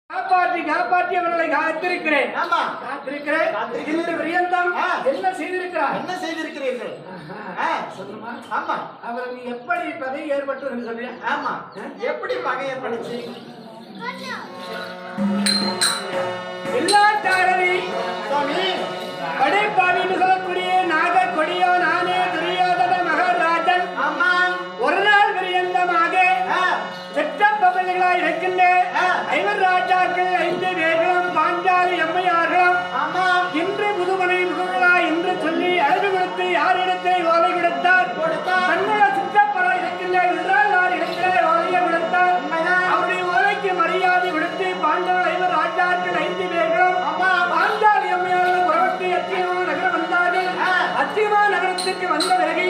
காப்பாற்றி அவர்களை காத்திருக்கிறேன். ஆமா, காத்திருக்கிறேன். இந்த விரியந்தம் என்ன செய்திருக்கிறார்? என்ன செய்திருக்கிறீர்கள்? சொல்லுமா. ஆமா, அவருக்கு எப்படி பகை ஏற்பட்டு சொல்றியா? ஆமா, எப்படி பகை ஏற்படுச்சு? எல்லாத்தாரணி சுவாமி, படைப்பாவின்னு சொல்லக்கூடிய நாக கொடியோ நானே துரியோதன மகாராஜன். ஆமா, ஒரு நாள் விரியந்தமாக செட்ட பவல்களாய் இருக்கின்ற 5 ராஜாக்கள் 5 பேர்களும் பாஞ்சாலி அம்மையார்களும் ஆமா, இன்று புதுமனை முகங்களாய் என்று சொல்லி அழகு கொடுத்து யாரிடத்தை ஓலை கொடுத்தார்? தன்னுடைய சித்தப்பர இருக்கின்ற விராளார் இடத்திலே ஓலையை கொடுத்தார். அவருடைய ஓலைக்கு மரியாதை கொடுத்து பாண்டவர் 5 ராஜாக்கள் 5 பேர்களும் பாஞ்சாலி அம்மையார்கள் புறப்பட்டு அத்தியமா நகரம் வந்தார்கள். அத்தியமா நகரத்துக்கு வந்த பிறகு